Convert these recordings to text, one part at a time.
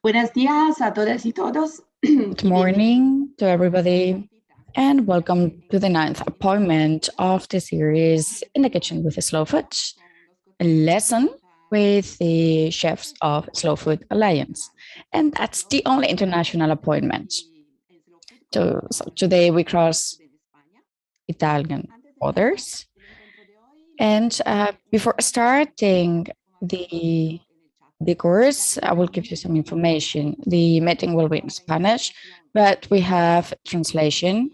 Buenos días a todas y todos. Good morning to everybody, and welcome to the 9th appointment of the series In the Kitchen with the Slow Food, a lesson with the chefs of Slow Food Alliance. And that's the only international appointment. So today we cross Italian borders. And before starting the course, I will give you some information. The meeting will be in Spanish, but we have translation.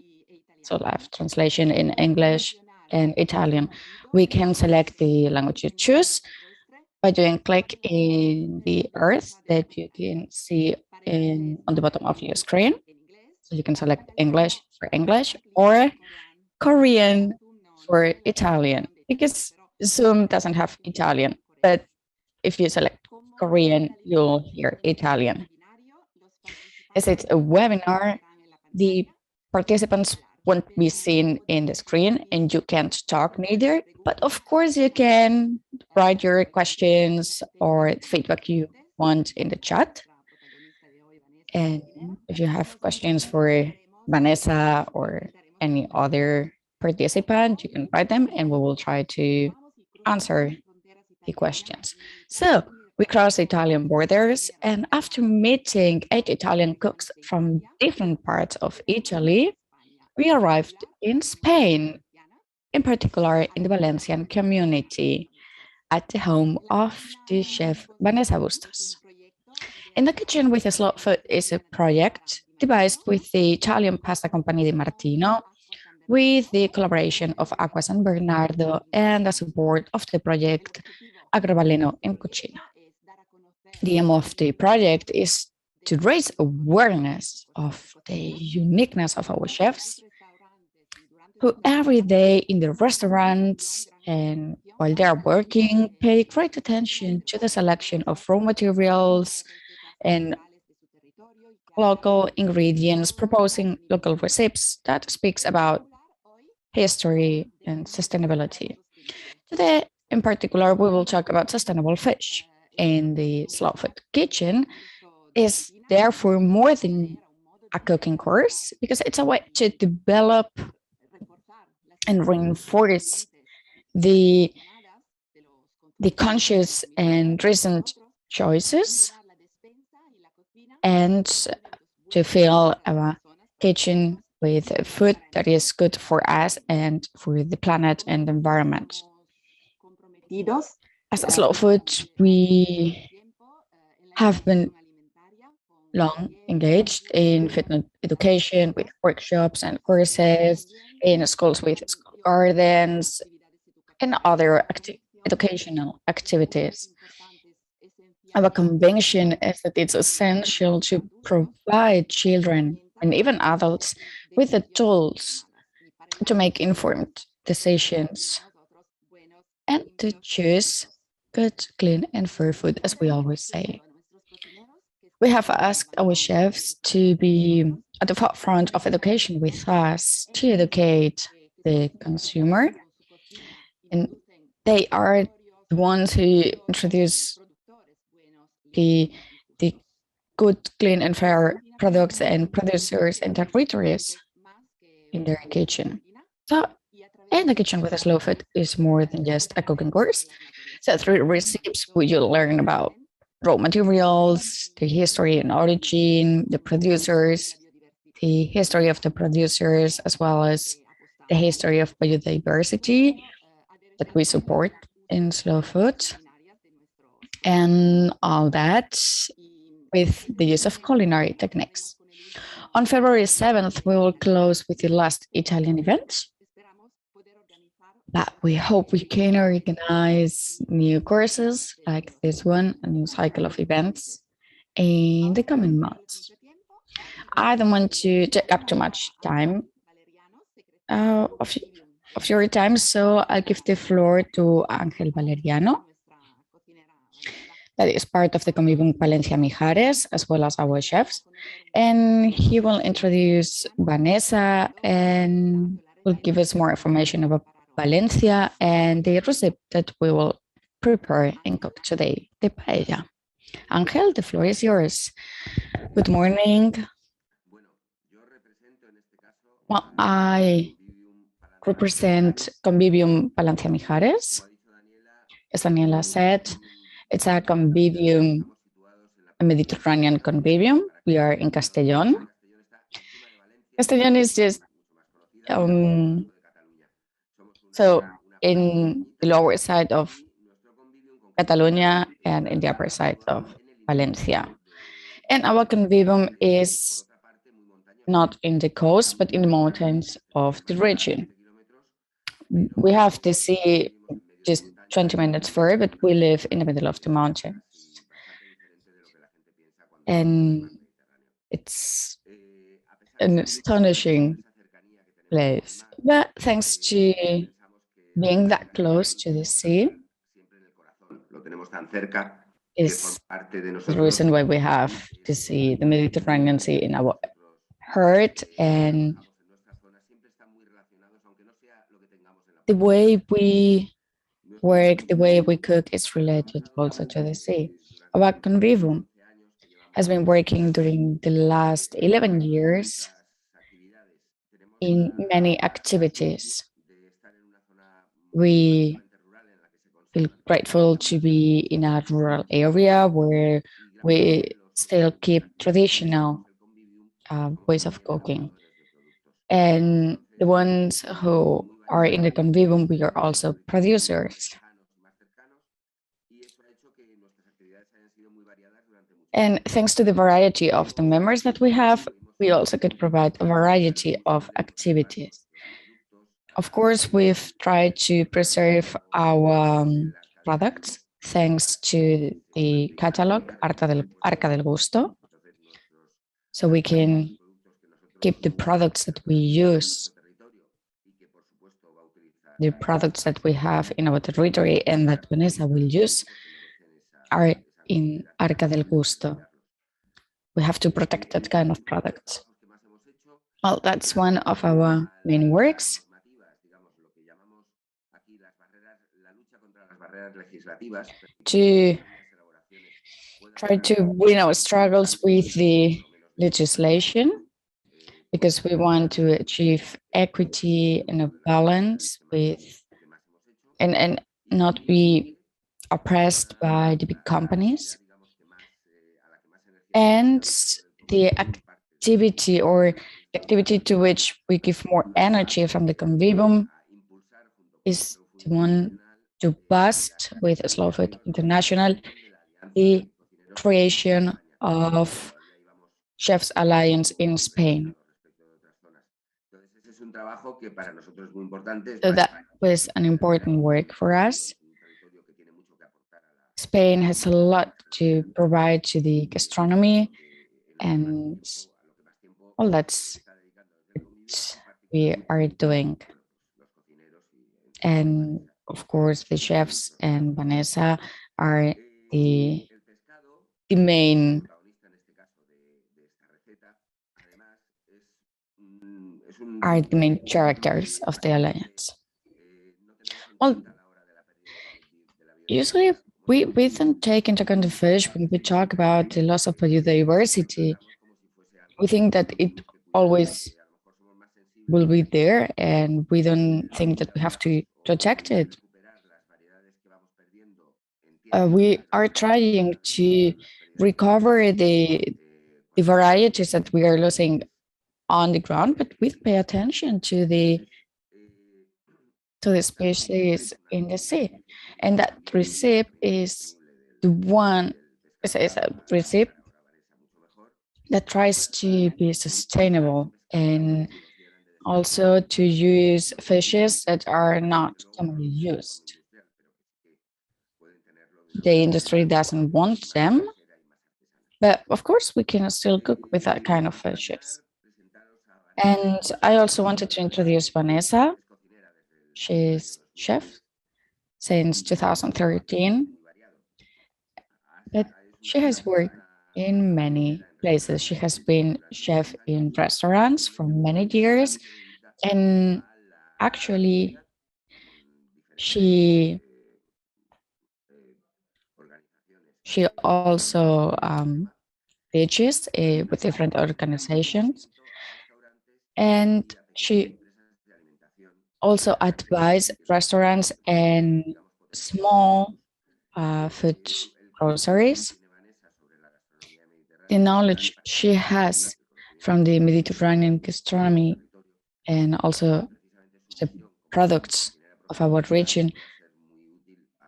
So I have translation in English and Italian. We can select the language you choose by doing click in the earth that you can see on the bottom of your screen. So you can select English for English or Korean for Italian, because Zoom doesn't have Italian, but if you select Korean, you'll hear Italian. As it's a webinar, the participants won't be seen in the screen and you can't talk neither, but of course you can write your questions or feedback you want in the chat. And if you have questions for Vanessa or any other participant, you can write them and we will try to answer the questions. So we crossed Italian borders, and after meeting 8 Italian cooks from different parts of Italy, we arrived in Spain, in particular in the Valencian community, at the home of the chef Vanesa Bustos. In the Kitchen with the Slow Food is a project devised with the Italian pasta company Di Martino, with the collaboration of Acqua San Bernardo and the support of the project Agrobaleno in Cucina. The aim of the project is to raise awareness of the uniqueness of our chefs, who every day in the restaurants and while they are working pay great attention to the selection of raw materials and local ingredients, proposing local recipes that speaks about history and sustainability. Today, in particular, we will talk about sustainable fish. In the Slow Food Kitchen is therefore more than a cooking course, because it's a way to develop and reinforce the conscious and recent choices, and to fill our kitchen with food that is good for us and for the planet and the environment. As a Slow Food, we have been long engaged in fitness education with workshops and courses, in schools with school gardens, and other educational activities. Our conviction is that it's essential to provide children and even adults with the tools to make informed decisions and to choose good, clean, and fair food, as we always say. We have asked our chefs to be at the forefront of education with us, to educate the consumer. And they are the ones who introduce the good, clean, and fair products and producers and territories in their kitchen. So, in the Kitchen with a Slow Food is more than just a cooking course. So through recipes, you'll learn about raw materials, the history and origin, the producers, the history of the producers, as well as the history of biodiversity that we support in Slow Food, and all that with the use of culinary techniques. On February 7th, we will close with the last Italian event, but we hope we can organize new courses like this one, a new cycle of events in the coming months. I don't want to take up too much time of your time, so I'll give the floor to Ángel Valeriano, that is part of the Comibum Valencia Mijares, as well as our chefs, and he will introduce Vanessa and will give us more information about Valencia and the recipe that we will prepare and cook today, the paella. Angel, the floor is yours. Good morning. Well, I represent Convivium Valencian. As Daniela said, it's a convivium, a Mediterranean convivium. We are in Castellón. Castellón is just so in the lower side of Catalonia and in the upper side of Valencia. And our convivium is not in the coast, but in the mountains of the region. We have the sea just 20 minutes further, but we live in the middle of the mountains. And it's an astonishing place. But thanks to being that close to the sea, is the reason why we have the sea, the Mediterranean Sea in our heart, and the way we work, the way we cook is related also to the sea. Our convivium has been working during the last 11 years in many activities. We feel grateful to be in a rural area where we still keep traditional ways of cooking. And the ones who are in the convivium, we are also producers. And thanks to the variety of the members that we have, we also could provide a variety of activities. Of course, we've tried to preserve our products thanks to the catalog Arca del Gusto, so we can keep the products that we use, the products that we have in our territory and that Vanesa will use are in Arca del Gusto. We have to protect that kind of product. Well, that's one of our main works. To try to win our struggles with the legislation, because we want to achieve equity and a balance with, and not be oppressed by the big companies. And the activity or activity to which we give more energy from the convivium is the one to boost with Slow Food International the creation of Chefs Alliance in Spain. So that was an important work for us. Spain has a lot to provide to the gastronomy, and all that's what we are doing. And of course, the chefs and Vanesa are the main characters of the alliance. Well, usually we don't take into account the fish when we talk about the loss of biodiversity. We think that it always will be there, and we don't think that we have to protect it. We are trying to recover the varieties that we are losing on the ground, but we pay attention to the species in the sea. And that recipe is the one, is a recipe that tries to be sustainable and also to use fishes that are not commonly used. The industry doesn't want them, but of course we can still cook with that kind of fishes. And I also wanted to introduce Vanesa. She's chef since 2013, but she has worked in many places. She has been chef in restaurants for many years, and actually she She also teaches with different organizations, and she also advise restaurants and small food groceries. The knowledge she has from the Mediterranean gastronomy and also the products of our region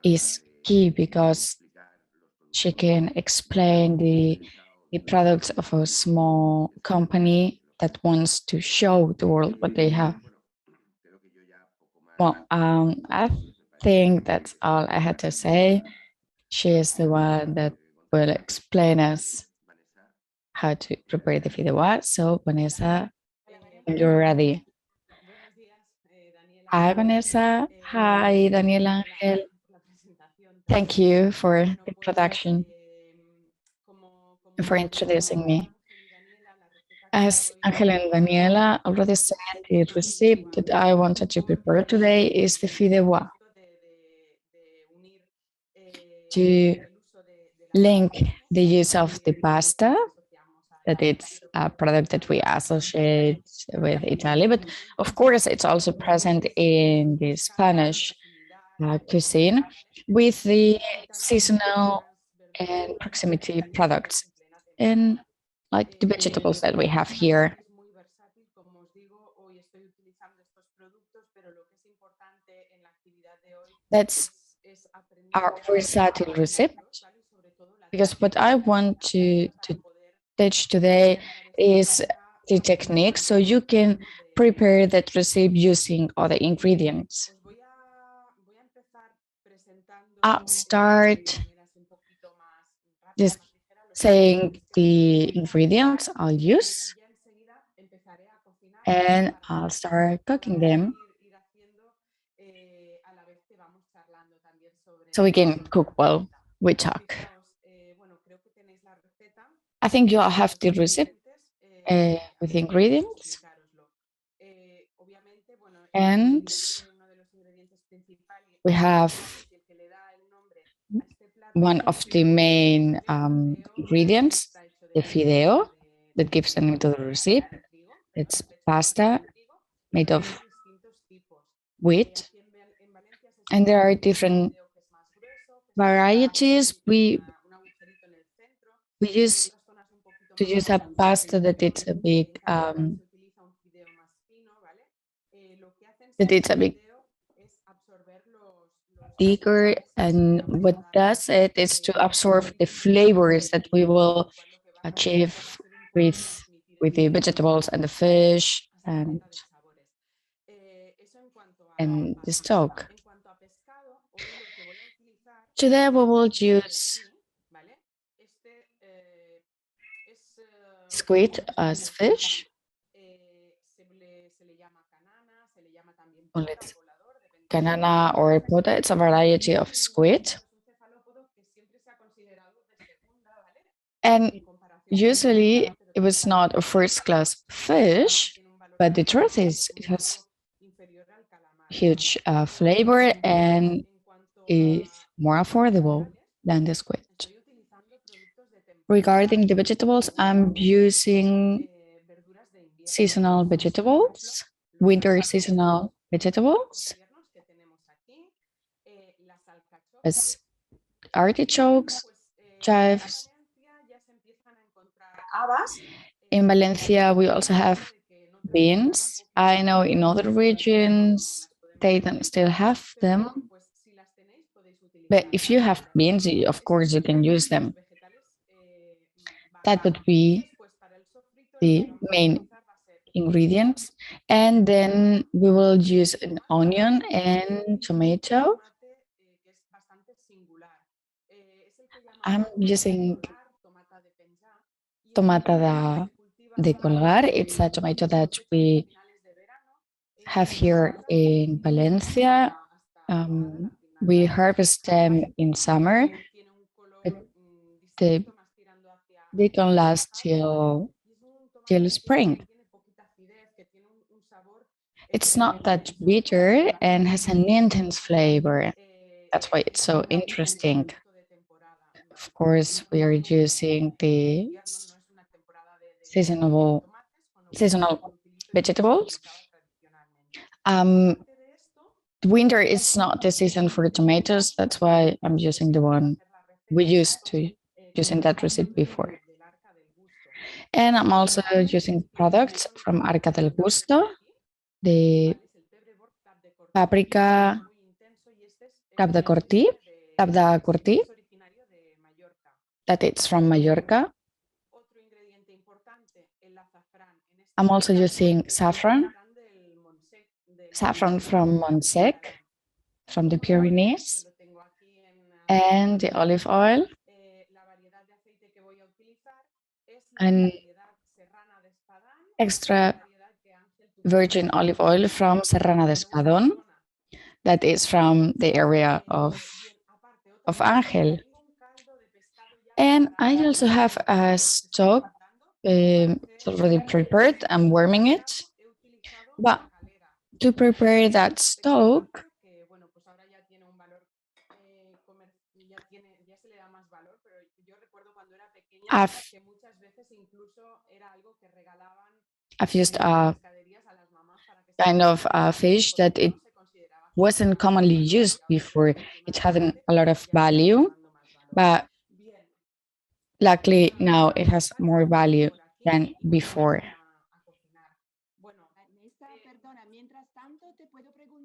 is key because she can explain the products of a small company that wants to show the world what they have. Well, I think that's all I had to say. She is the one that will explain us how to prepare the fideuà. So, Vanessa, when you're ready. Hi, Vanessa. Hi, Daniel Angel. Thank you for the introduction and for introducing me. As Angel and Daniela already said, the recipe that I wanted to prepare today is the fideuà. To link the use of the pasta, that it's a product that we associate with Italy, but of course it's also present in the Spanish cuisine with the seasonal and proximity products and like the vegetables that we have here. That's our versatile recipe because what I want to teach today is the technique so you can prepare that recipe using other ingredients. I'll start just saying the ingredients I'll use and I'll start cooking them so we can cook while we talk. I think you all have the recipe with the ingredients. And we have one of the main ingredients, the fideo, that gives the name to the recipe. It's pasta made of wheat. And there are different varieties. We use to use a pasta that it's a big thicker, and what does it is to absorb the flavors that we will achieve with the vegetables and the fish and the stock. Today we will use squid as fish. Well, it's canana or pota. It's a variety of squid. And usually it was not a first class fish, but the truth is it has huge flavor and is more affordable than the squid. Regarding the vegetables, I'm using seasonal vegetables, winter seasonal vegetables, as artichokes, chives. In Valencia, we also have beans. I know in other regions, they don't still have them. But if you have beans, of course, you can use them. That would be the main ingredients. And then we will use an onion and tomato. I'm using tomata de colgar. It's a tomato that we have here in Valencia. We harvest them in summer, but they can last till spring. It's not that bitter and has an intense flavor. That's why it's so interesting. of course, we are using the seasonal vegetables. Winter is not the season for the tomatoes. That's why I'm using the one we used to use in that recipe before. And I'm also using products from Arca del Gusto, the paprika tabda corti, that it's from Mallorca. I'm also using saffron from Montsec, from the Pyrenees, and the olive oil, and extra virgin olive oil from Serrana de Espadón, that is from the area of Ángel. And I also have a stock. It's already prepared. I'm warming it. But to prepare that stock, I've used a kind of a fish that it wasn't commonly used before. It hadn't a lot of value, but luckily now it has more value than before.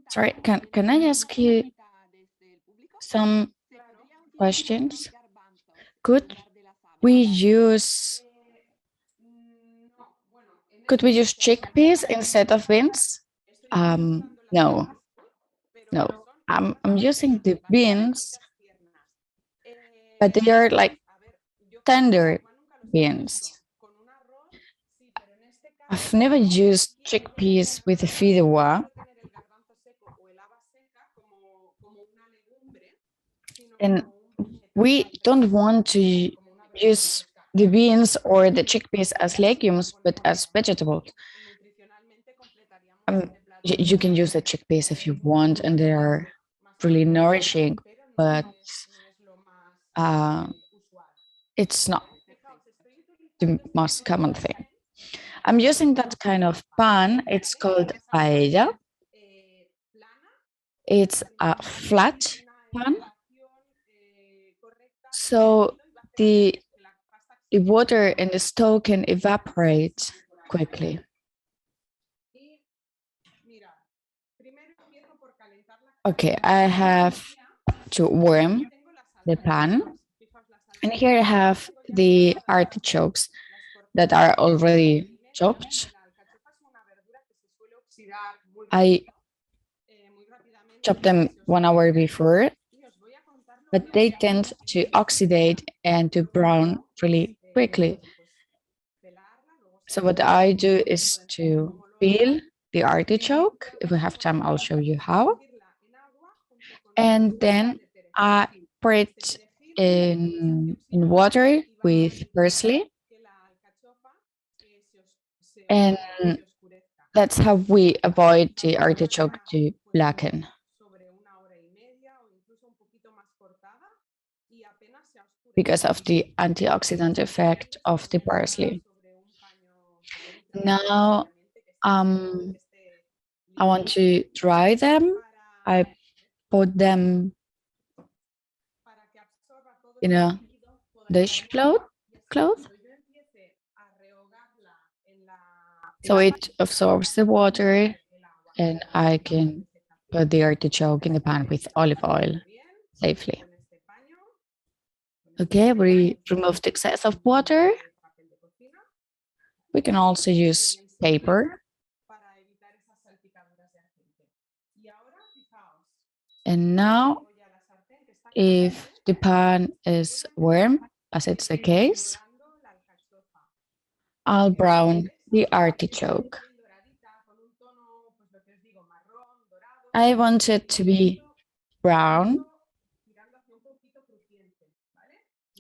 Sorry, can I ask you some questions? Could we use chickpeas instead of beans? No. I'm using the beans, but they are like tender beans. I've never used chickpeas with a fideuà. And we don't want to use the beans or the chickpeas as legumes, but as vegetables. You can use the chickpeas if you want, and they are really nourishing, but it's not the most common thing. I'm using that kind of pan. It's called paella. It's a flat pan. So the water in the stove can evaporate quickly. Okay, I have to warm the pan. And here I have the artichokes that are already chopped. I chopped them 1 hour before, but they tend to oxidate and to brown really quickly. So what I do is to peel the artichoke. If we have time, I'll show you how. And then I pour it in water with parsley. And that's how we avoid the artichoke to blacken. Because of the antioxidant effect of the parsley. Now, I want to dry them. I put them in a dishcloth. So it absorbs the water, and I can put the artichoke in the pan with olive oil safely. Okay, we removed the excess of water. We can also use paper. And now, if the pan is warm, as it's the case, I'll brown the artichoke. I want it to be brown,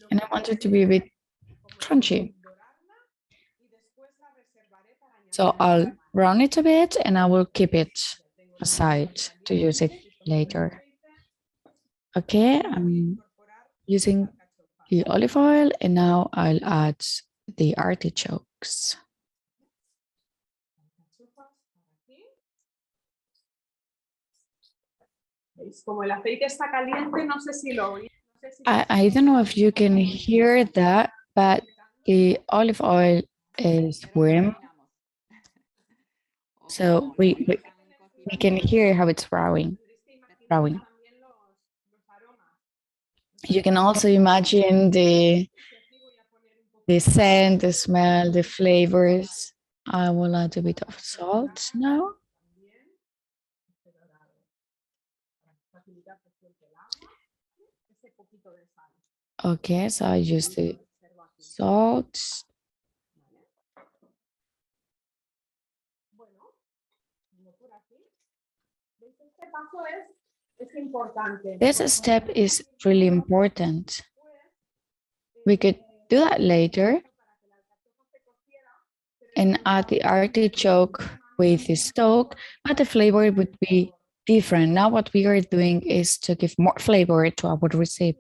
and I want it to be a bit crunchy. So I'll brown it a bit, and I will keep it aside to use it later. Okay, I'm using the olive oil, and now I'll add the artichokes. I don't know if you can hear that, but the olive oil is warm. So we can hear how it's browing. You can also imagine the scent, the smell, the flavors. I will add a bit of salt now. Okay, so I use the salt. This step is really important. We could do that later and add the artichoke with the stock, but the flavor would be different. Now what we are doing is to give more flavor to our recipe.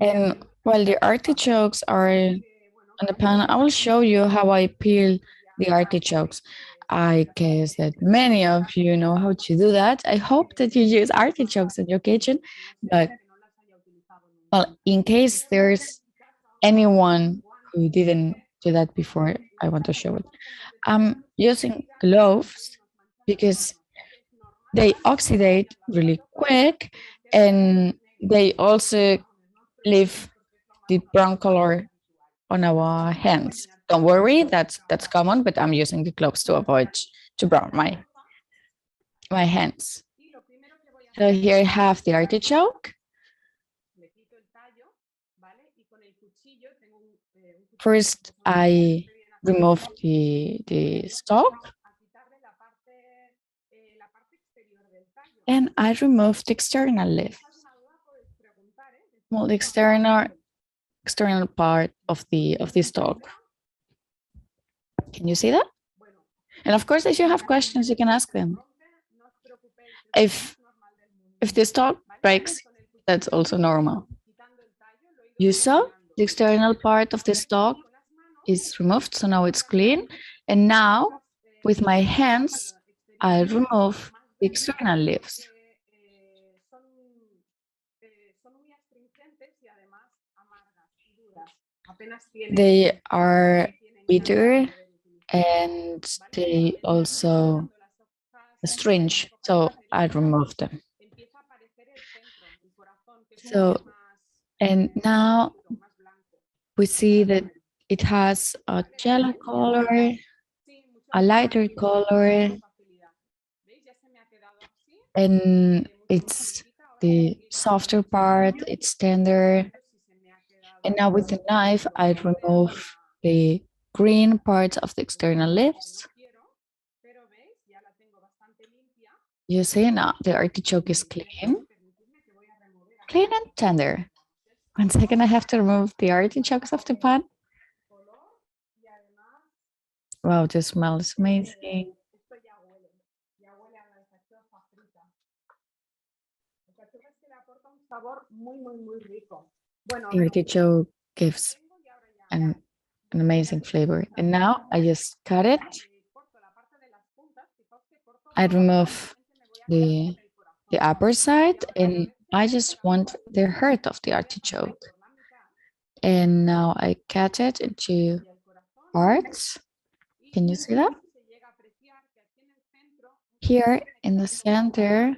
And while the artichokes are on the pan, I will show you how I peel the artichokes. I guess that many of you know how to do that. I hope that you use artichokes in your kitchen, but well, in case there's anyone who didn't do that before, I want to show it. I'm using gloves because they oxidate really quick and they also leave the brown color on our hands. Don't worry, that's common, but I'm using the gloves to avoid to brown my hands. So here I have the artichoke. First, I remove the stalk and I remove the external leaf. Well, the external part of the stalk. Can you see that? And of course, if you have questions, you can ask them. If the stalk breaks, that's also normal. You saw the external part of the stalk is removed, so now it's clean. And now, with my hands, I remove the external leaves. They are bitter and they also strange, so I remove them. So, and now we see that it has a yellow color, a lighter color, and it's the softer part, it's tender. And now with the knife, I remove the green parts of the external leaves. You see now the artichoke is clean and tender. 1 second, I have to remove the artichokes of the pan. Wow, this smells amazing. The artichoke gives an amazing flavor. And now I just cut it. I remove the upper side and I just want the heart of the artichoke. And now I cut it into parts. Can you see that? Here in the center,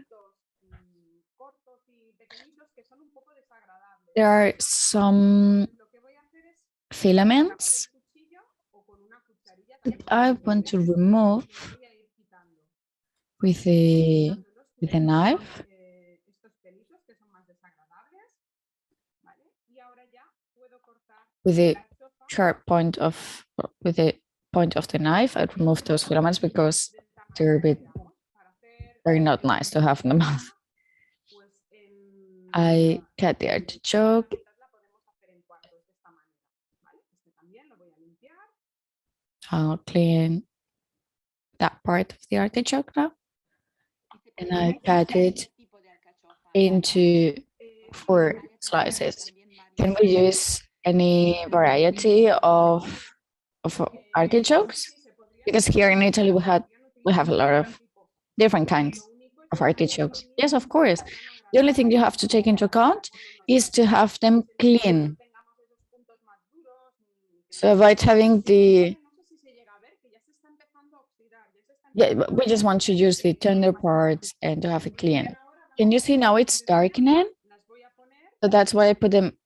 there are some filaments that I want to remove with a knife. With the sharp point of the knife, I remove those filaments because they're not nice to have in the mouth. I cut the artichoke. I'll clean that part of the artichoke now, and I cut it into 4 slices. Can we use any variety of artichokes? Because here in Italy we have a lot of different kinds of artichokes. Yes, of course. The only thing you have to take into account is to have them clean. So avoid having the, yeah, we just want to use the tender parts and to have it clean. Can you see now it's darkening? So that's why I put them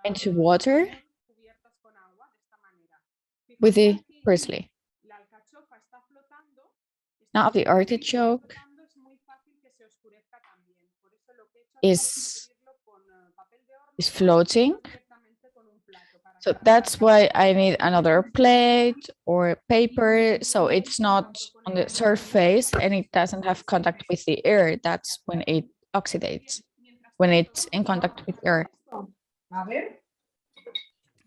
into water with the parsley. Now the artichoke is floating. So that's why I need another plate or paper, so it's not on the surface and it doesn't have contact with the air. That's when it oxidates, when it's in contact with air. Okay,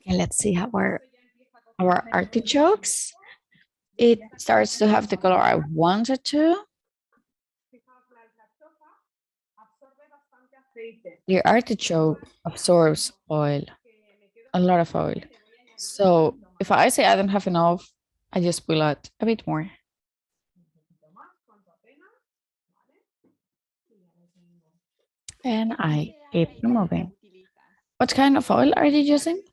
let's see how our artichokes. It starts to have the color I wanted to. The artichoke absorbs oil, a lot of oil. So if I say I don't have enough, I just will add a bit more. And I keep removing. What kind of oil are you using?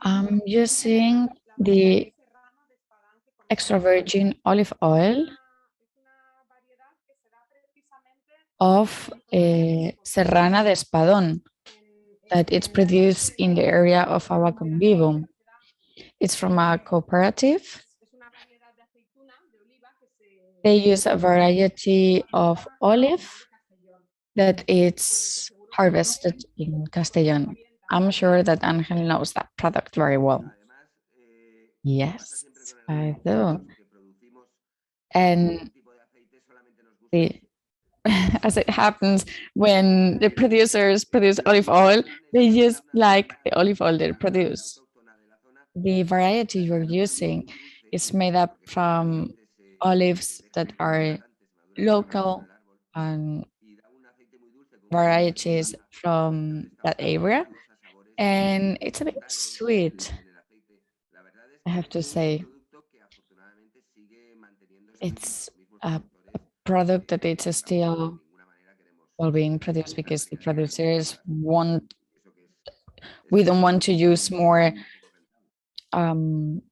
I'm using the extra virgin olive oil of Serrana de Espadón that it's produced in the area of Agua con Vivo. It's from a cooperative. They use a variety of olive that it's harvested in Castellón. I'm sure that Angel knows that product very well. Yes, I do. And as it happens, when the producers produce olive oil, they just like the olive oil they produce. The variety you're using is made up from olives that are local and varieties from that area. And it's a bit sweet, I have to say. It's a product that it's still well being produced because the producers we don't want to use more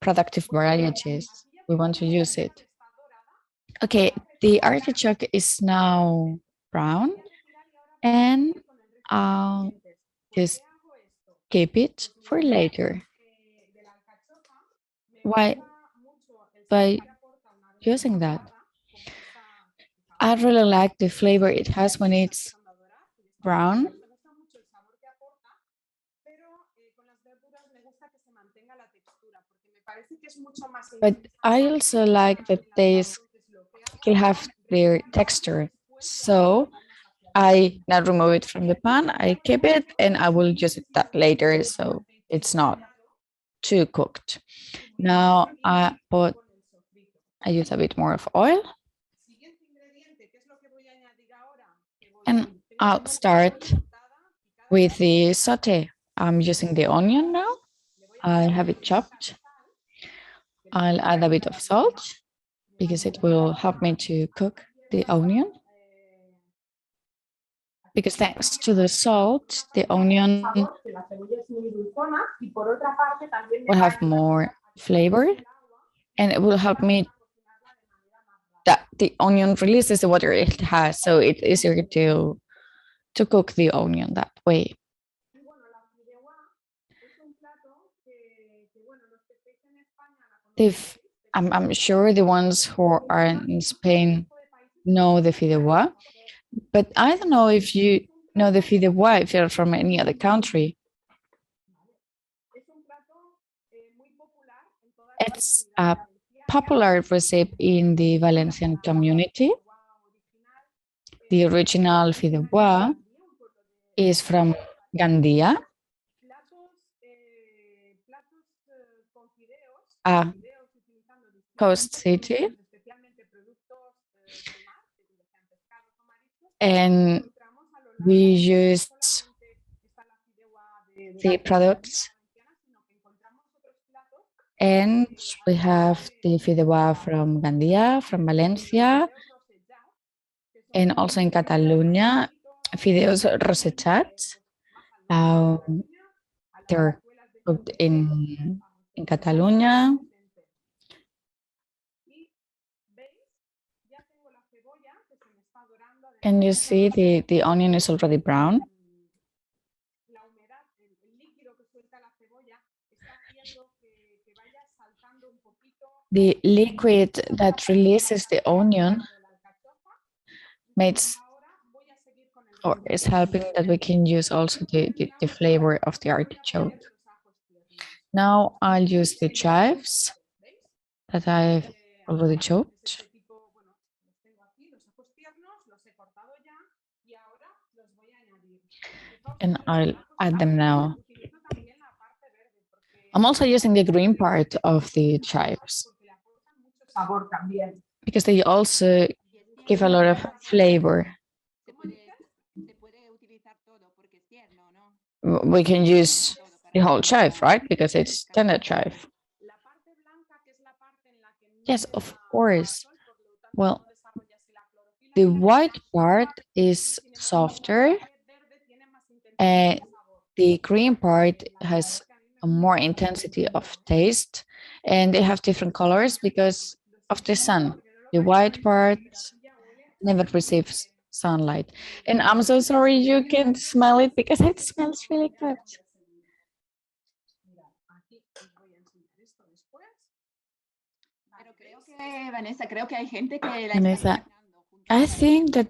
productive varieties. We want to use it. Okay, the artichoke is now brown and I'll just keep it for later. Why? By using that. I really like the flavor it has when it's brown. But I also like that they can have their texture. So I now remove it from the pan, I keep it, and I will use it that later so it's not too cooked. Now I use a bit more of oil. And I'll start with the saute. I'm using the onion now. I have it chopped. I'll add a bit of salt because it will help me to cook the onion. Because thanks to the salt, the onion will have more flavor and it will help me that the onion releases the water it has, so it's easier to cook the onion that way. If I'm sure the ones who are in Spain know the fideuà, but I don't know if you know the fideuà if you're from any other country. It's a popular recipe in the Valencian community. The original fideuà is from Gandia. a coast city, and we used the products, and we have the fideuà from Gandia, from Valencia, and also in Catalonia, fideos rosechats. They're cooked in Catalonia. Can you see the onion is already brown? The liquid that releases the onion makes or is helping that we can use also the flavor of the artichoke. Now I'll use the chives that I've already chopped. And I'll add them now. I'm also using the green part of the chives because they also give a lot of flavor. We can use the whole chive, right? Because it's tender chive. Yes, of course. Well, the white part is softer, and the green part has a more intensity of taste, and they have different colors because of the sun. The white part never receives sunlight. And I'm so sorry you can smell it because it smells really good. Vanessa, I think that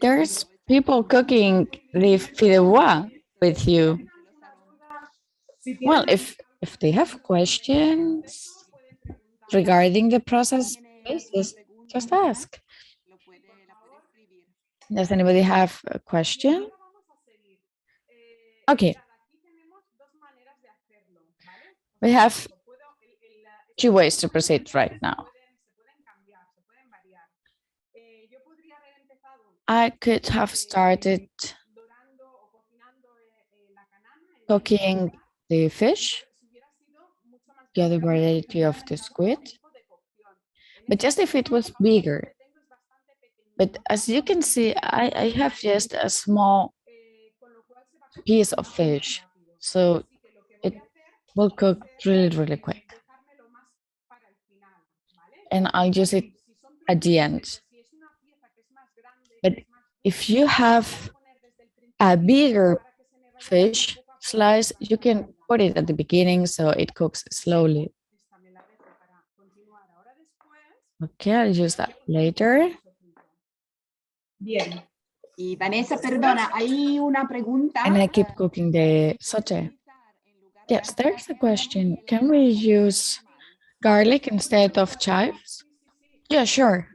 there's people cooking the fideuà with you. Well, if they have questions regarding the process, please just ask. Does anybody have a question? Okay. We have two ways to proceed right now. I could have started cooking the fish, the other variety of the squid, but just if it was bigger. But as you can see, I have just a small piece of fish, so it will cook really, really quick. And I'll use it at the end. But if you have a bigger fish slice, you can put it at the beginning so it cooks slowly. Okay, I'll use that later. Bien. Y Vanessa, perdona, hay una pregunta. And I keep cooking the sauté. Yes, there's a question. Can we use garlic instead of chives? Yeah, sure.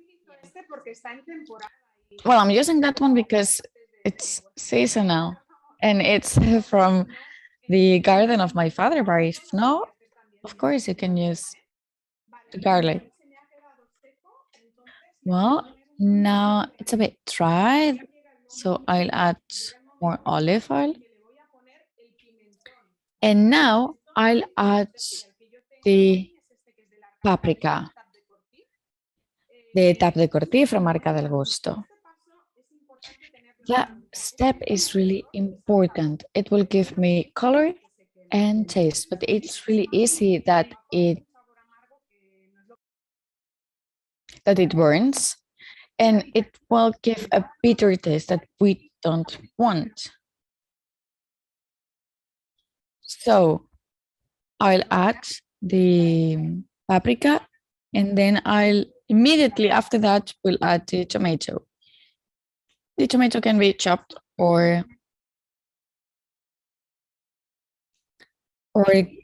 Well, I'm using that one because it's seasonal and it's from the garden of my father, but if no, of course you can use the garlic. Well, now it's a bit dry, so I'll add more olive oil. And now I'll add the paprika, the tap de cortí from Marca del Gusto. That step is really important. It will give me color and taste, but it's really easy that it burns, and it will give a bitter taste that we don't want. So I'll add the paprika, and then I'll immediately after that we'll add the tomato. The tomato can be chopped or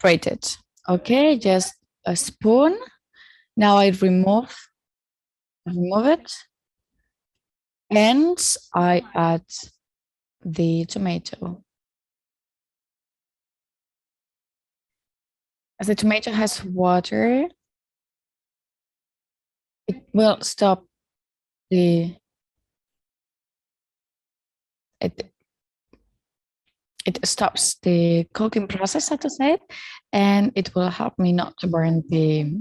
grated. Okay, just a spoon. Now I remove it, and I add the tomato. As the tomato has water, it will stop it stops the cooking process, so to say, and it will help me not to burn the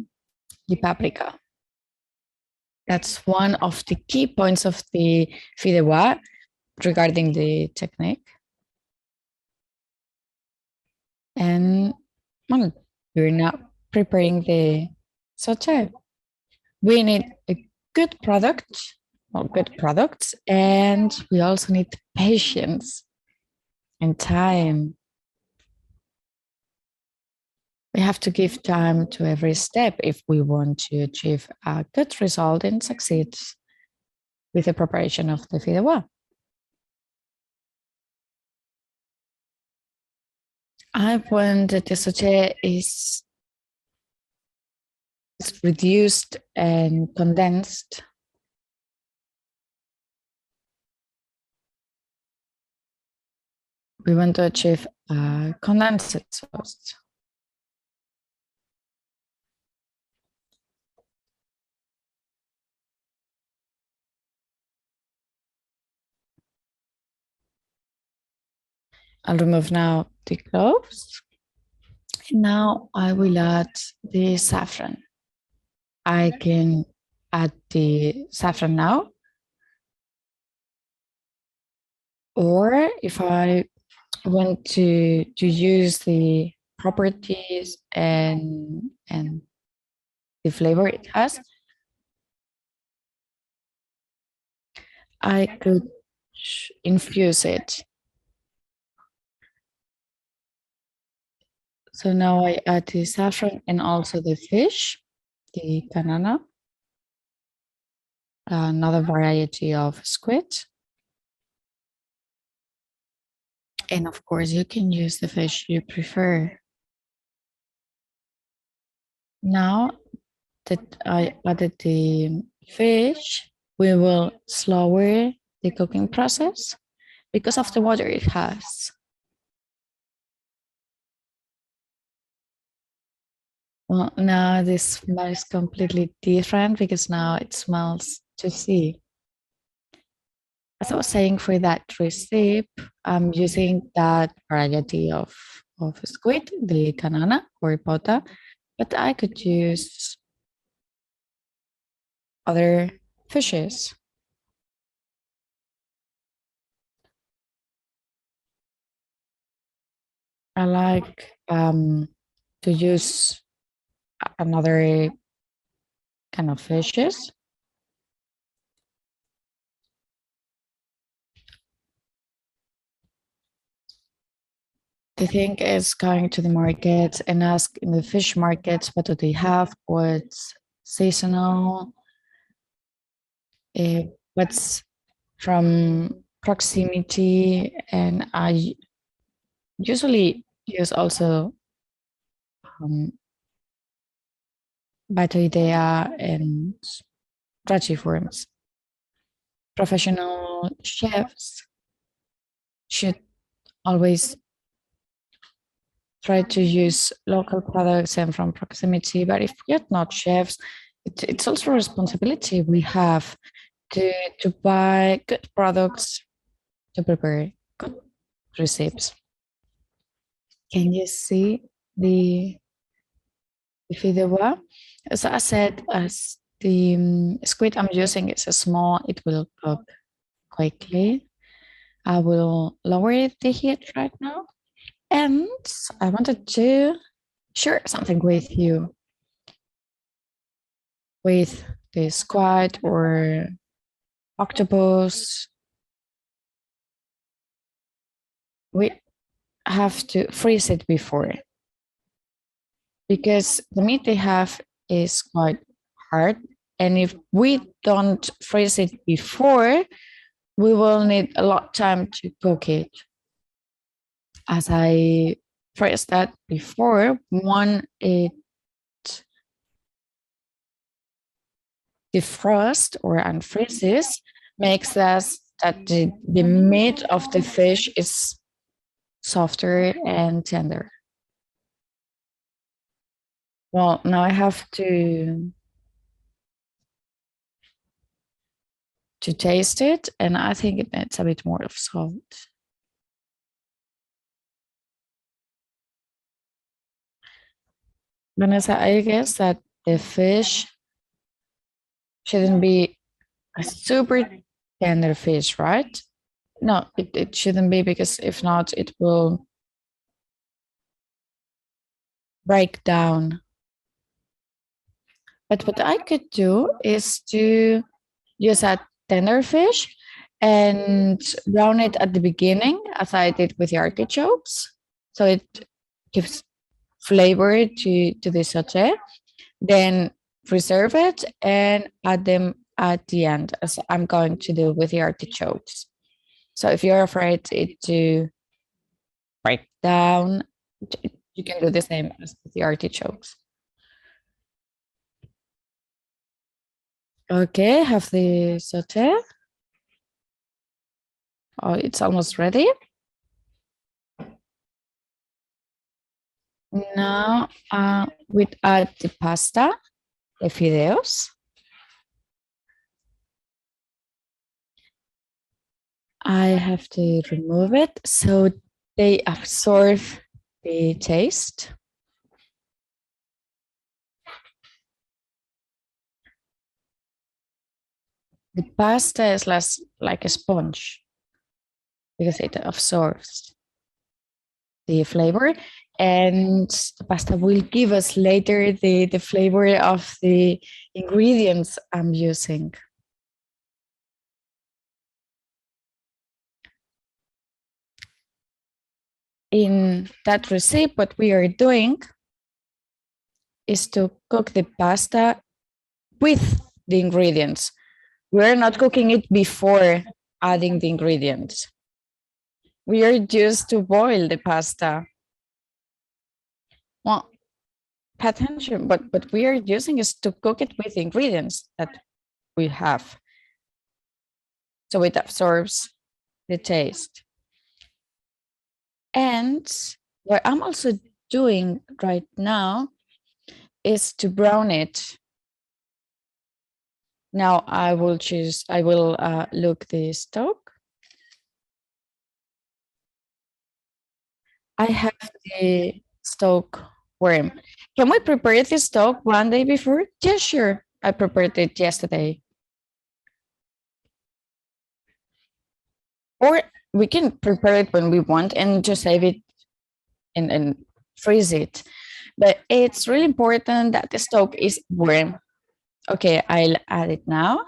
paprika. That's one of the key points of the fideuà regarding the technique. And well, we're now preparing the saute. We need a good product, well, good products, and we also need patience and time. We have to give time to every step if we want to achieve a good result and succeed with the preparation of the fideuà. When the saute is reduced and condensed, we want to achieve a condensed sauce. I'll remove now the cloves. And now I will add the saffron. I can add the saffron now. Or if I want to use the properties and the flavor it has, I could infuse it. So now I add the saffron and also the fish, the canana, another variety of squid. And of course, you can use the fish you prefer. Now that I added the fish, we will slower the cooking process because of the water it has. Well, now this smell is completely different because now it smells juicy. As I was saying, for that recipe, I'm using that variety of squid, the canana or pota, but I could use other fishes. I like to use another kind of fishes. The thing is going to the market and ask in the fish markets, what do they have, what's seasonal, what's from proximity, and I usually use also Idea and Rachiforms. Professional chefs should always try to use local products and from proximity, but if we're not chefs, it's also a responsibility we have to buy good products to prepare good recipes. Can you see the fideuà? As I said, as the squid I'm using is small, it will cook quickly. I will lower the heat right now. And I wanted to share something with you with the squid or octopus. We have to freeze it before because the meat they have is quite hard. And if we don't freeze it before, we will need a lot of time to cook it. As I phrased that before, one, it defrost or unfreezes makes us that the meat of the fish is softer and tender. Well, now I have to taste it, and I think it needs a bit more of salt. Vanessa, I guess that the fish shouldn't be a super tender fish, right? No, it shouldn't be, because if not, it will break down. But what I could do is to use a tender fish and brown it at the beginning, as I did with the artichokes. So it gives flavor to the saute. Then preserve it and add them at the end, as I'm going to do with the artichokes. So if you're afraid it to break down, you can do the same as with the artichokes. Okay, have the saute. Oh, it's almost ready. Now we add the pasta, the fideos. I have to remove it so they absorb the taste. The pasta is less like a sponge because it absorbs the flavor, and the pasta will give us later the flavor of the ingredients I'm using. In that recipe, what we are doing is to cook the pasta with the ingredients. We're not cooking it before adding the ingredients. We are just to boil the pasta. Well, pay attention, but what we are using is to cook it with the ingredients that we have. So it absorbs the taste. And what I'm also doing right now is to brown it. Now I will look the stock. I have the stock worm. Can we prepare the stock one day before? Yeah, sure. I prepared it yesterday. Or we can prepare it when we want and just save it and freeze it. But it's really important that the stock is warm. Okay, I'll add it now.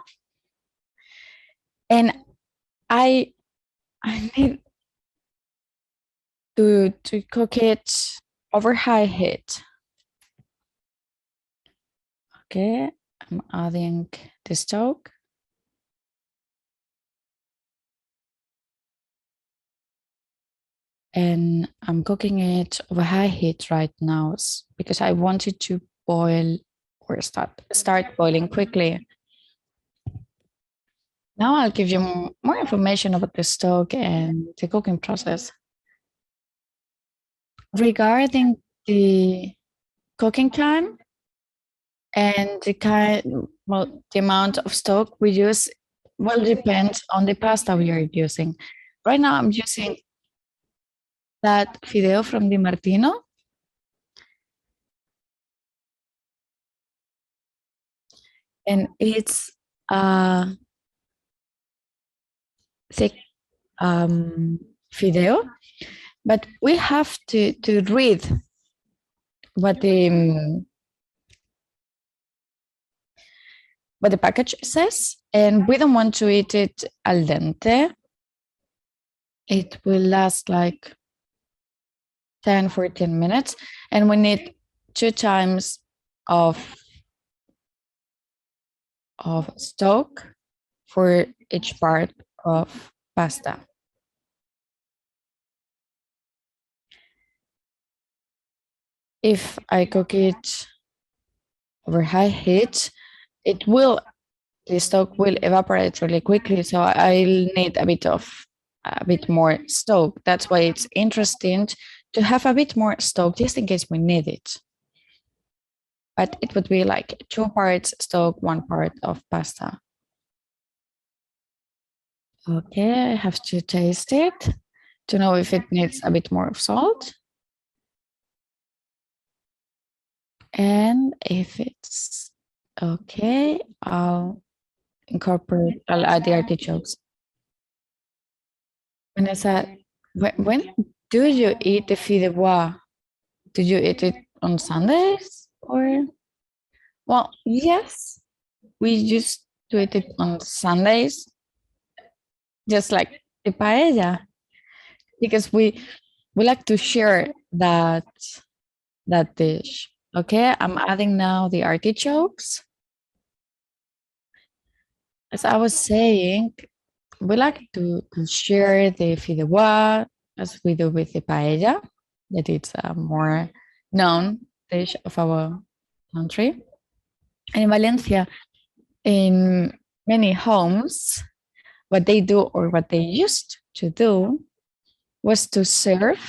And I need to cook it over high heat. Okay, I'm adding the stock. And I'm cooking it over high heat right now because I want it to boil or start boiling quickly. Now I'll give you more information about the stock and the cooking process. Regarding the cooking time and the amount of stock we use will depend on the pasta we are using. Right now I'm using that fideo from Di Martino. And it's thick fideo, but we have to read what the package says, and we don't want to eat it al dente. It will last like 10-14 minutes, and we need 2 times of stock for each part of pasta. If I cook it over high heat, the stock will evaporate really quickly. So I'll need a bit more stock. That's why it's interesting to have a bit more stock just in case we need it. but it would be like 2 parts stock, 1 part of pasta. Okay, I have to taste it to know if it needs a bit more of salt. And if it's okay, I'll add the artichokes. Vanessa, when do you eat the fideuà? Do you eat it on Sundays or? Well, yes, we used to eat it on Sundays, just like the paella, because we like to share that dish. Okay, I'm adding now the artichokes. As I was saying, we like to share the fideuà as we do with the paella, that it's a more known dish of our country. And in Valencia, in many homes, what they do or what they used to do was to serve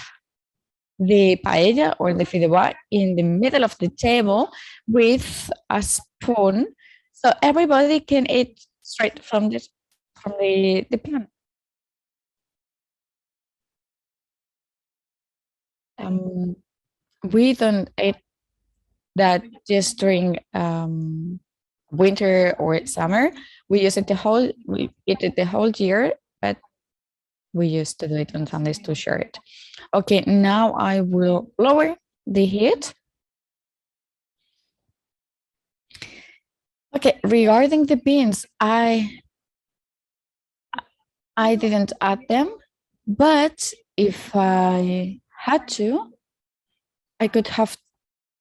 the paella or the fideuà in the middle of the table with a spoon, so everybody can eat straight from the pan. We don't eat that just during winter or summer. We eat it the whole year, but we used to do it on Sundays to share it. Okay, now I will lower the heat. Okay, regarding the beans, I didn't add them, but if I had to, I could have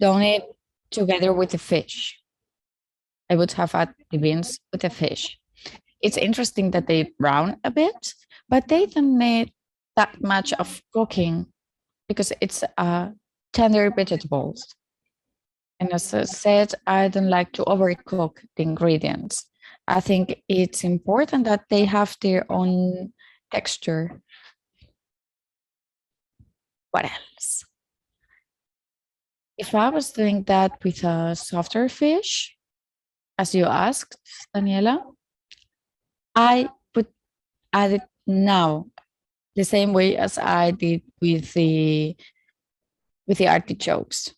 done it together with the fish. I would have added the beans with the fish. It's interesting that they brown a bit, but they don't need that much of cooking because it's tender vegetables. And as I said, I don't like to overcook the ingredients. I think it's important that they have their own texture. What else? If I was doing that with a softer fish, as you asked, Daniela, I would add it now, the same way as I did with the artichokes.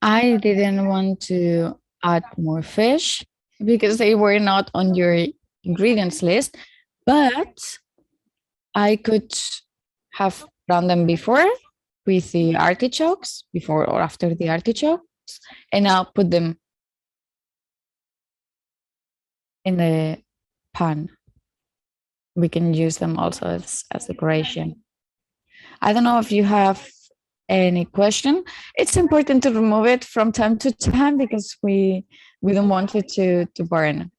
I didn't want to add more fish because they were not on your ingredients list, but I could have done them before with the artichokes, before or after the artichokes, and I'll put them in the pan. We can use them also as decoration. I don't know if you have any question. It's important to remove it from time to time because we don't want it to burn.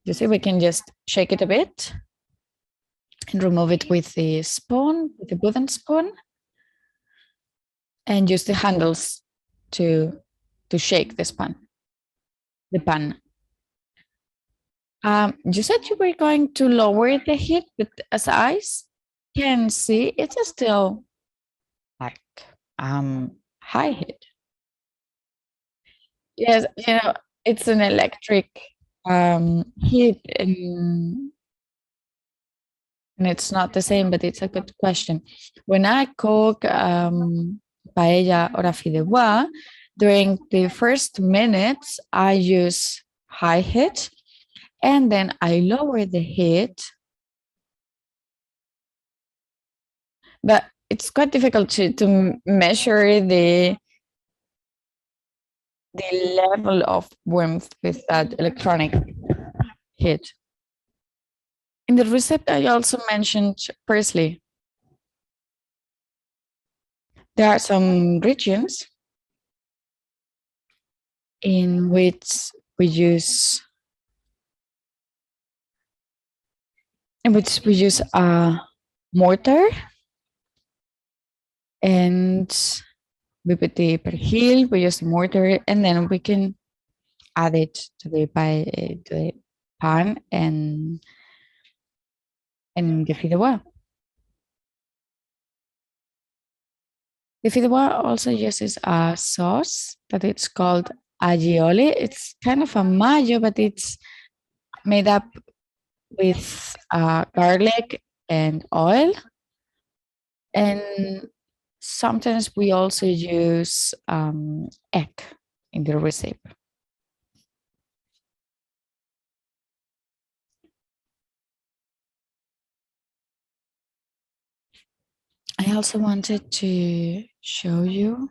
You see, we can just shake it a bit and remove it with the spoon, with the wooden spoon, and use the handles to shake the pan. You said you were going to lower the heat, but as I can see, it's still like high heat. Yes, it's an electric heat, and it's not the same, but it's a good question. When I cook paella or a fideuà, during the first minutes, I use high heat, and then I lower the heat. But it's quite difficult to measure the level of warmth with that electronic heat. In the recipe, I also mentioned parsley. There are some regions in which we use a mortar, and we put the perejil, we use the mortar, and then we can add it to the pan and the fideuà. The fideuà also uses a sauce that it's called aioli. It's kind of a mayo, but it's made up with garlic and oil. And sometimes we also use egg in the recipe. I also wanted to show you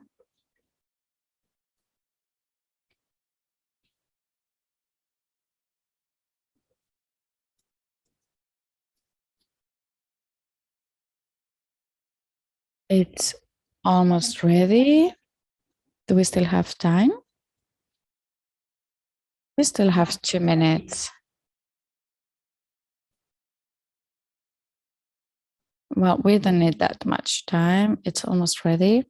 it's almost ready. Do we still have time? We still have 2 minutes. Well, we don't need that much time. It's almost ready.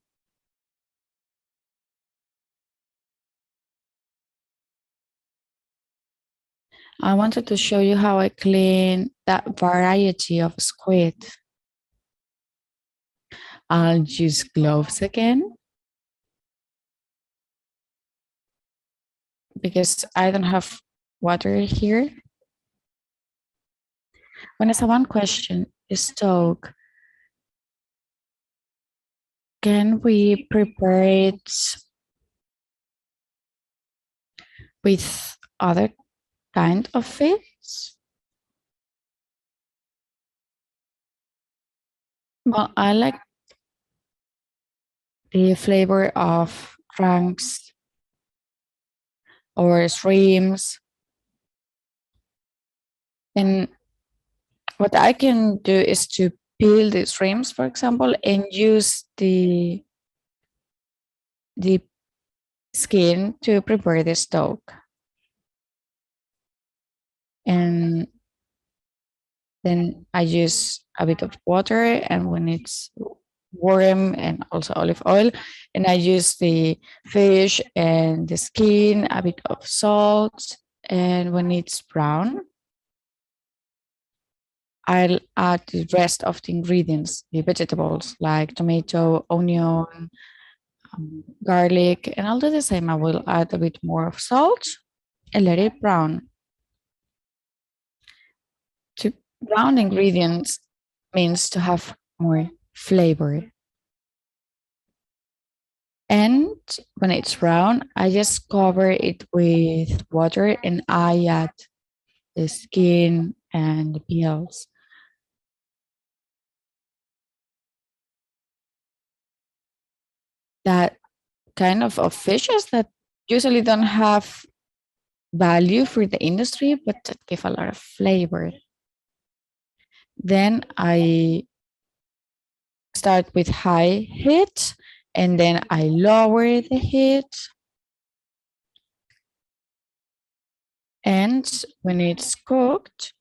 I wanted to show you how I clean that variety of squid. I'll use gloves again because I don't have water here. Vanessa, one question is stoke. Can we prepare it with other kind of fish? Well, I like the flavor of trunks or shrimps. And what I can do is to peel the shrimps, for example, and use the skin to prepare the stock. And then I use a bit of water, and when it's warm, and also olive oil, and I use the fish and the skin, a bit of salt, and when it's brown, I'll add the rest of the ingredients, the vegetables like tomato, onion, garlic, and I'll do the same. I will add a bit more of salt and let it brown. To brown ingredients means to have more flavor. And when it's brown, I just cover it with water and I add the skin and the peels. That kind of fishes that usually don't have value for the industry, but that give a lot of flavor. Then I start with high heat and then I lower the heat. And when it's cooked,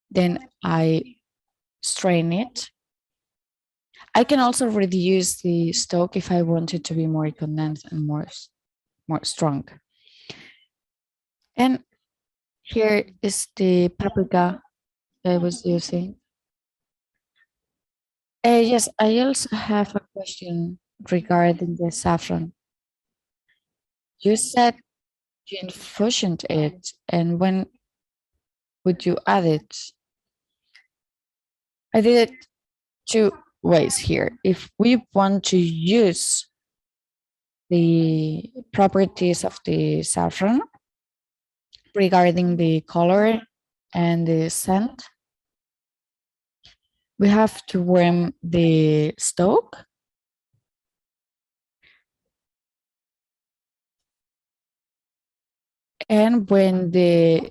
then I strain it. I can also reduce the stock if I want it to be more condensed and more strong. And here is the paprika I was using. Yes, I also have a question regarding the saffron. You said you infusioned it, and when would you add it? I did it 2 ways here. If we want to use the properties of the saffron regarding the color and the scent, we have to warm the stove. And when the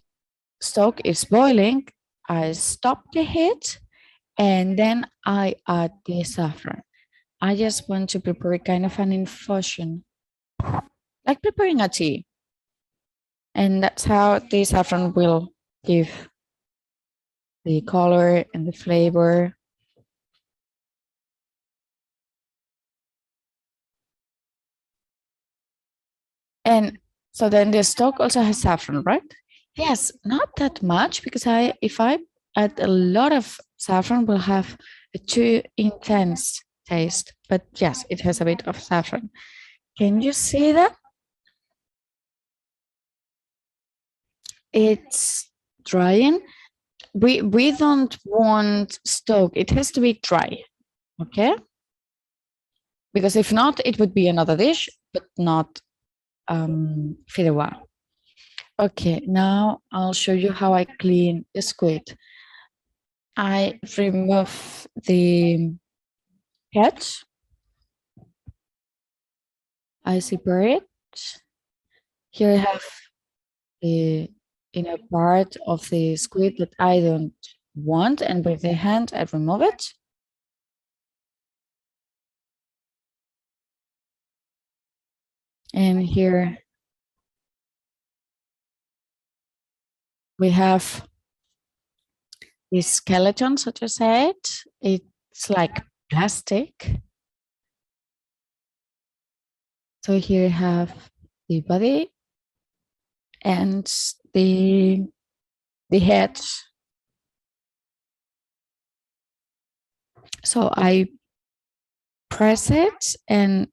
stock is boiling, I stop the heat and then I add the saffron. I just want to prepare kind of an infusion, like preparing a tea. And that's how the saffron will give the color and the flavor. And so then the stock also has saffron, right? Yes, not that much because if I add a lot of saffron, will have a too intense taste, but yes, it has a bit of saffron. Can you see that? It's drying. We don't want stoke. It has to be dry, okay? Because if not, it would be another dish, but not fideuà. Okay, now I'll show you how I clean the squid. I remove the head. I separate. Here I have the inner part of the squid that I don't want, and with the hand I remove it. And here we have this skeleton, so to say it. It's like plastic. So here I have the body and the head. So I press it and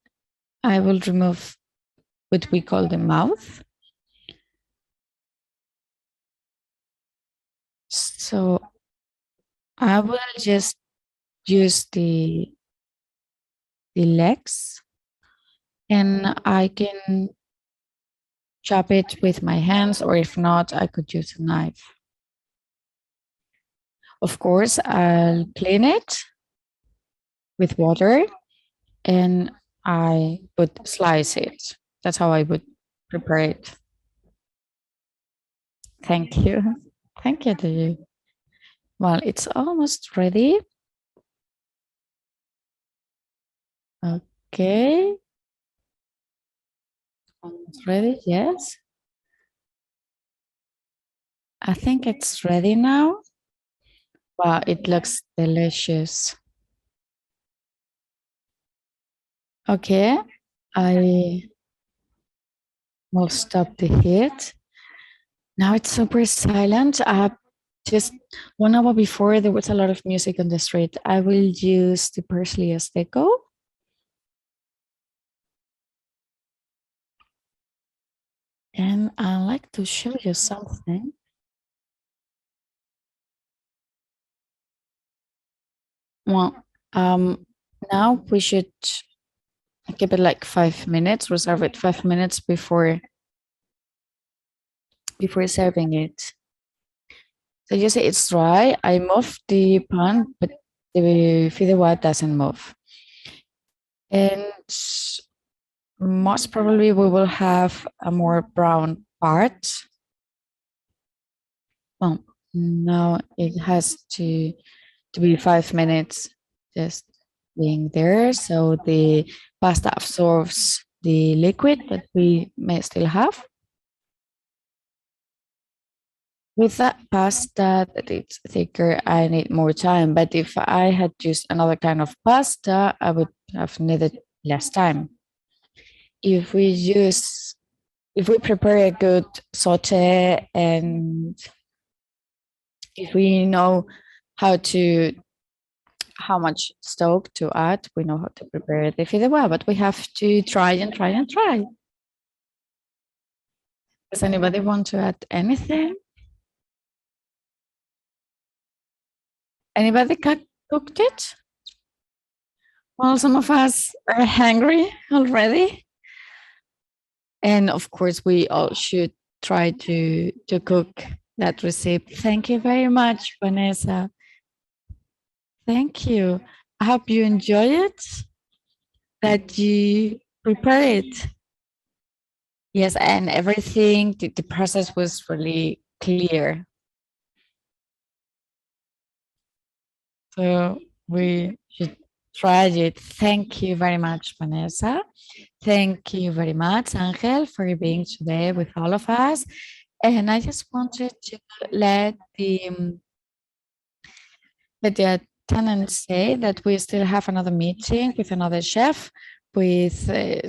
I will remove what we call the mouth. So I will just use the legs, and I can chop it with my hands, or if not, I could use a knife. Of course, I'll clean it with water and I would slice it. That's how I would prepare it. Thank you. Thank you to you. Well, it's almost ready. Okay. Almost ready, yes. I think it's ready now. Wow, it looks delicious. Okay, I will stop the heat. Now it's super silent. Just 1 hour before, there was a lot of music on the street. I will use the parsley as deco. And I'd like to show you something. Well, now we should give it like 5 minutes, reserve it 5 minutes before serving it. So you see it's dry. I move the pan, but the fideuà doesn't move. And most probably we will have a more brown part. Well, now it has to be 5 minutes just being there, so the pasta absorbs the liquid that we may still have. With that pasta that it's thicker, I need more time, but if I had used another kind of pasta, I would have needed less time. If we prepare a good saute, and if we know how much stoke to add, we know how to prepare the fideuà, but we have to try and try and try. Does anybody want to add anything? Anybody cooked it? Well, some of us are hungry already. And of course, we all should try to cook that recipe. Thank you very much, Vanessa. Thank you. I hope you enjoy it, that you prepare it. Yes, and everything, the process was really clear. So we should try it. Thank you very much, Vanessa. Thank you very much, Angel, for being today with all of us. And I just wanted to let the attendants say that we still have another meeting with another chef with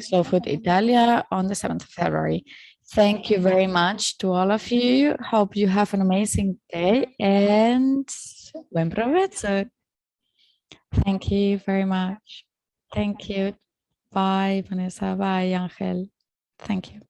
Slow Food Italia on the 7th of February. Thank you very much to all of you. Hope you have an amazing day and buen provecho. Thank you very much. Thank you. Bye, Vanessa. Bye, Angel. Thank you.